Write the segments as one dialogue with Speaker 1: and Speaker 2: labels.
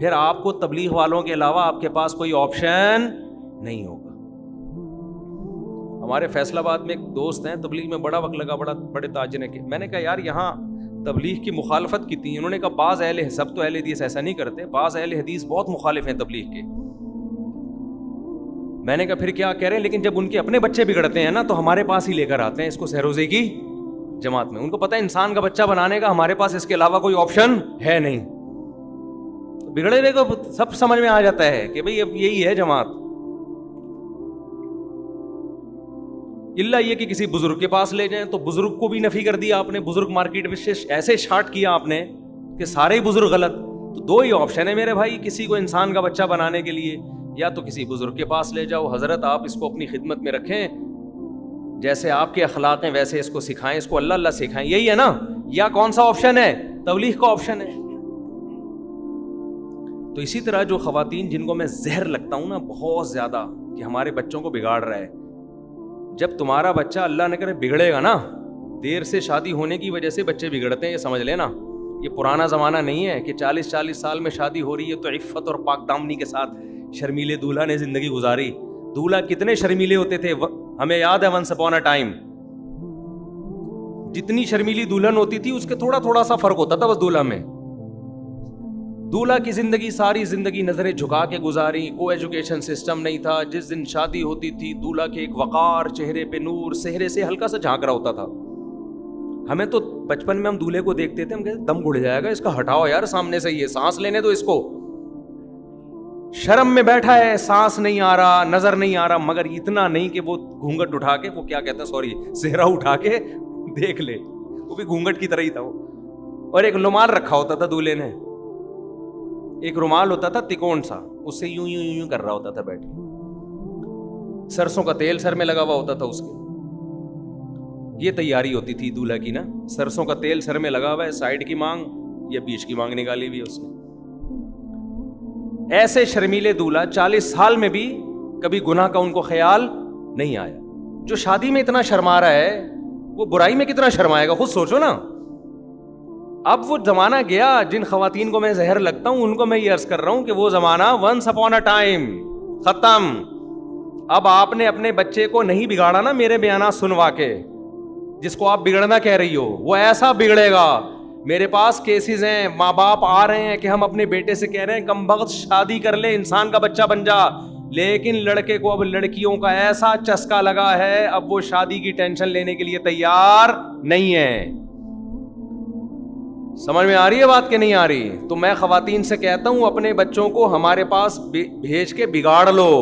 Speaker 1: پھر آپ کو تبلیغ والوں کے علاوہ آپ کے پاس کوئی آپشن نہیں ہوگا. ہمارے فیصل آباد میں ایک دوست ہیں, تبلیغ میں بڑا وقت لگا, بڑے تاجر ہیں. میں نے کہا یار یہاں تبلیغ کی مخالفت کی تھی. انہوں نے کہا بعض سب تو اہل حدیث ایسا نہیں کرتے, بعض اہل حدیث بہت مخالف ہیں تبلیغ کے. میں نے کہا پھر کیا کہہ رہے ہیں, لیکن جب ان کے اپنے بچے بگڑتے ہیں نا تو ہمارے پاس ہی لے کر آتے ہیں اس کو سہروزے کی جماعت میں. ان کو پتہ ہے انسان کا بچہ بنانے کا ہمارے پاس اس کے علاوہ کوئی آپشن ہے نہیں. بگڑے ہوئے کو سب سمجھ میں آ جاتا ہے کہ بھئی اب یہی ہے جماعت. اللہ یہ کہ کسی بزرگ کے پاس لے جائیں تو بزرگ کو بھی نفی کر دیا آپ نے, بزرگ مارکیٹ میں ایسے شارٹ کیا آپ نے کہ سارے ہی بزرگ غلط. تو دو ہی آپشن ہے میرے بھائی, کسی کو انسان کا بچہ بنانے کے لیے یا تو کسی بزرگ کے پاس لے جاؤ, حضرت آپ اس کو اپنی خدمت میں رکھیں, جیسے آپ کے اخلاق ہیں ویسے اس کو سکھائیں, اس کو اللہ اللہ سکھائیں, یہی ہے نا. یا کون سا آپشن ہے؟ تبلیغ کا آپشن ہے. تو اسی طرح جو خواتین جن کو میں زہر لگتا ہوں نا بہت زیادہ کہ ہمارے بچوں کو بگاڑ رہا ہے, جب تمہارا بچہ اللہ نہ کرے بگڑے گا نا, دیر سے شادی ہونے کی وجہ سے بچے بگڑتے ہیں, یہ سمجھ لینا. یہ پرانا زمانہ نہیں ہے کہ 40 سال میں شادی ہو رہی ہے تو عفت اور پاک دامنی کے ساتھ شرمیلے دولہا نے زندگی گزاری. دولہا کتنے شرمیلے ہوتے تھے, ہمیں یاد ہے ونس اپون اے ٹائم. جتنی شرمیلی دلہن ہوتی تھی اس کے تھوڑا سا فرق ہوتا تھا بس دولہا میں. دولہا کی زندگی ساری زندگی نظریں جھکا کے گزاری, کوئی ایجوکیشن سسٹم نہیں تھا. جس دن شادی ہوتی تھی دولہا کے ایک وقار, چہرے پہ نور, چہرے سے ہلکا سا جھانک رہا ہوتا تھا. ہمیں تو بچپن میں ہم دولہے کو دیکھتے تھے, ہم کہتے دم گھڑ جائے گا اس کا, ہٹاؤ یار سامنے سے, یہ سانس لینے دو اس کو. شرم میں بیٹھا ہے, سانس نہیں آ رہا, نظر نہیں آ رہا, مگر اتنا نہیں کہ وہ گھونگٹ اٹھا کے, وہ کیا کہتے ہیں سوری, صحرا اٹھا کے دیکھ لے. وہ بھی گھونگٹ کی طرح ہی تھا وہ. اور ایک رومال رکھا ہوتا تھا دولہے نے, ایک رومال ہوتا تھا تکون سا, اس سے یوں یوں یوں کر رہا ہوتا تھا بیٹھ کے. سرسوں کا تیل سر میں لگا ہوا ہوتا تھا اس کے. یہ تیاری ہوتی تھی دولہا کی نا, سرسوں کا تیل سر میں لگا ہوا ہے, سائڈ کی مانگ یا بیچ کی مانگ نکالی ہوئی ہے اس نے. ایسے شرمیلے دولہا 40 سال میں بھی کبھی گناہ کا ان کو خیال نہیں آیا. جو شادی میں اتنا شرما رہا ہے وہ برائی میں کتنا شرمائے گا, خود سوچو نا. اب وہ زمانہ گیا. جن خواتین کو میں زہر لگتا ہوں ان کو میں یہ عرض کر رہا ہوں کہ وہ زمانہ ونس اپون اے ٹائم ختم. اب آپ نے اپنے بچے کو نہیں بگاڑا نا میرے بیانات سنوا کے, جس کو آپ بگڑنا کہہ رہی ہو وہ ایسا بگڑے گا. میرے پاس کیسز ہیں, ماں باپ آ رہے ہیں کہ ہم اپنے بیٹے سے کہہ رہے ہیں کم بخت شادی کر لے, انسان کا بچہ بن جا, لیکن لڑکے کو اب لڑکیوں کا ایسا چسکا لگا ہے اب وہ شادی کی ٹینشن لینے کے لیے تیار نہیں ہے. سمجھ میں آ رہی ہے بات کہ نہیں آ رہی؟ تو میں خواتین سے کہتا ہوں اپنے بچوں کو ہمارے پاس بھیج کے بگاڑ لو.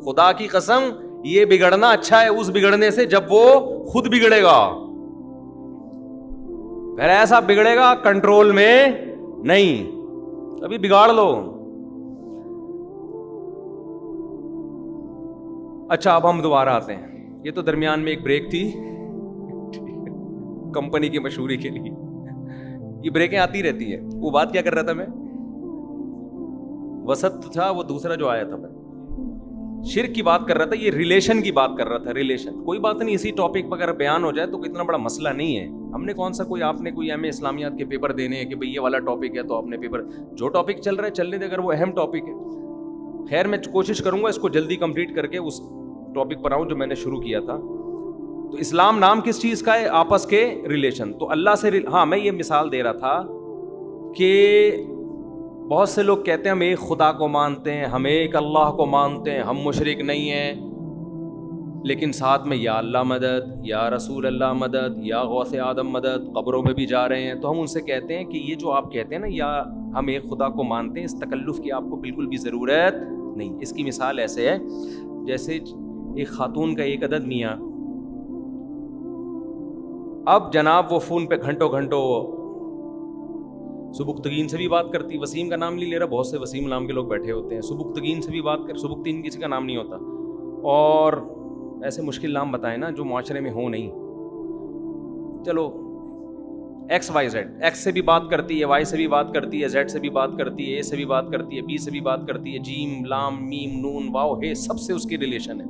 Speaker 1: خدا کی قسم یہ بگڑنا اچھا ہے اس بگڑنے سے جب وہ خود بگڑے گا. پھر ایسا بگڑے گا کنٹرول میں نہیں, ابھی بگاڑ لو. اچھا اب ہم دوبارہ آتے ہیں. یہ تو درمیان میں ایک بریک تھی کمپنی کی مشہوری کے لیے, یہ بریکیں آتی رہتی ہے. وہ بات کیا کر رہا تھا میں, وسط تھا وہ دوسرا جو آیا تھا, میں شرک کی بات کر رہا تھا, یہ ریلیشن کی بات کر رہا تھا. ریلیشن کوئی بات نہیں, اسی ٹاپک پر اگر بیان ہو جائے تو اتنا بڑا مسئلہ نہیں ہے. ہم نے کون سا کوئی, آپ نے کوئی ایم اے اسلامیات کے پیپر دینے ہیں کہ بھئی یہ والا ٹاپک ہے تو آپ نے پیپر, جو ٹاپک چل رہا ہے چلنے دے, اگر وہ اہم ٹاپک ہے. خیر میں کوشش کروں گا اس کو جلدی کمپلیٹ کر کے اس ٹاپک پر آؤں جو میں نے شروع کیا تھا. تو اسلام نام کس چیز کا ہے؟ آپس کے ریلیشن. تو اللہ سے ہاں میں یہ مثال دے رہا تھا کہ بہت سے لوگ کہتے ہیں ہم ایک خدا کو مانتے ہیں, ہم ایک اللہ کو مانتے ہیں, ہم مشرک نہیں ہیں, لیکن ساتھ میں یا اللہ مدد, یا رسول اللہ مدد, یا غوث آدم مدد, قبروں میں بھی جا رہے ہیں. تو ہم ان سے کہتے ہیں کہ یہ جو آپ کہتے ہیں نا یا ہم ایک خدا کو مانتے ہیں, اس تکلف کی آپ کو بالکل بھی ضرورت نہیں. اس کی مثال ایسے ہے جیسے ایک خاتون کا ایک عدد میاں, اب جناب وہ فون پہ گھنٹوں سبکتگین سے بھی بات کرتی, وسیم کا نام نہیں لے رہا, بہت سے وسیم نام کے لوگ بیٹھے ہوتے ہیں, سبکتگین سے بھی بات کر, سبکتگین کسی کا نام نہیں ہوتا, اور ایسے مشکل نام بتائیں نا جو معاشرے میں ہوں نہیں. چلو ایکس وائی زیڈ, ایکس سے بھی بات کرتی ہے, وائی سے بھی بات کرتی ہے, زیڈ سے بھی بات کرتی ہے, اے سے بھی بات کرتی ہے, بی سے بھی بات کرتی ہے, جیم لام میم نون واو ہے, سب سے اس کی ریلیشن ہے,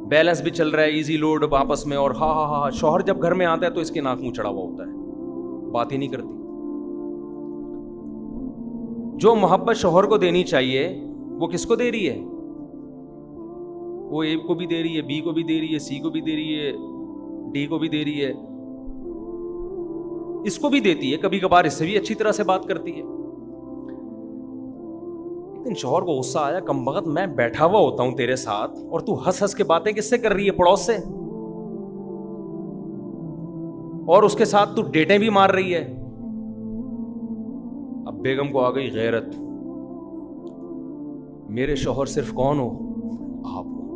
Speaker 1: بیلنس بھی چل رہا ہے, ایزی لوڈ آپس میں. اور ہاں شوہر جب گھر میں آتا ہے تو اس کے ناک منہ چڑھا ہوا ہوتا ہے, بات ہی نہیں کرتی. جو محبت شوہر کو دینی چاہیے وہ کس کو دے رہی ہے؟ وہ اے کو بھی دے رہی ہے, بی کو بھی دے رہی ہے, سی کو بھی دے رہی ہے, ڈی کو بھی دے رہی ہے, اس کو بھی دیتی ہے, کبھی کبھار اس سے بھی اچھی طرح سے بات کرتی ہے. لیکن شوہر کو غصہ آیا, کم بخت میں بیٹھا ہوا ہوتا ہوں تیرے ساتھ اور تو ہنس ہنس کے باتیں کس سے کر رہی ہے؟ پڑوس سے, اور اس کے ساتھ تو ڈیٹیں بھی مار رہی ہے. اب بیگم کو آ گئی غیرت, میرے شوہر صرف کون ہو؟ آپ ہو.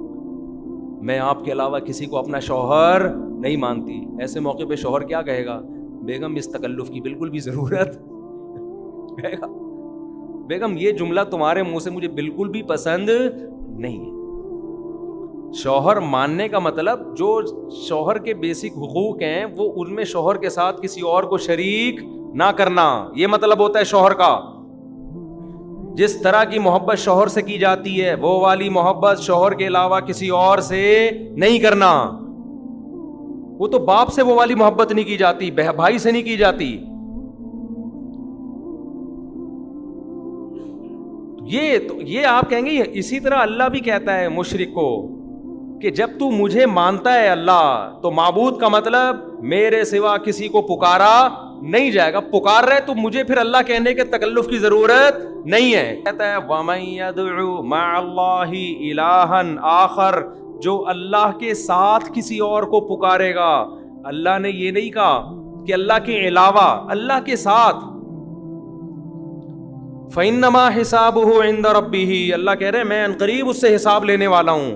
Speaker 1: میں آپ کے علاوہ کسی کو اپنا شوہر نہیں مانتی. ایسے موقع پہ شوہر کیا کہے گا؟ بیگم اس تکلف کی بالکل بھی ضرورت کہے گا, بیگم یہ جملہ تمہارے منہ سے مجھے بالکل بھی پسند نہیں ہے. شوہر ماننے کا مطلب جو شوہر کے بیسک حقوق ہیں وہ ان میں شوہر کے ساتھ کسی اور کو شریک نہ کرنا, یہ مطلب ہوتا ہے شوہر کا. جس طرح کی محبت شوہر سے کی جاتی ہے وہ والی محبت شوہر کے علاوہ کسی اور سے نہیں کرنا. وہ تو باپ سے وہ والی محبت نہیں کی جاتی, بھائی سے نہیں کی جاتی. یہ آپ کہیں گے اسی طرح اللہ بھی کہتا ہے مشرک کو کہ جب تو مجھے مانتا ہے اللہ, تو معبود کا مطلب میرے سوا کسی کو پکارا نہیں جائے گا. پکار رہے تو مجھے پھر اللہ کہنے کے تکلف کی ضرورت نہیں ہے. کہتا ہے وَمَن يَدْعُ مَعَ اللَّهِ إِلَٰهًا آخر, جو اللہ کے ساتھ کسی اور کو پکارے گا. اللہ نے یہ نہیں کہا کہ اللہ کے علاوہ, اللہ کے ساتھ. فَإِنَّمَا حِسَابُهُ عِندَ رَبِّهِ, اللہ کہہ رہے ہیں میں عنقریب اس سے حساب لینے والا ہوں.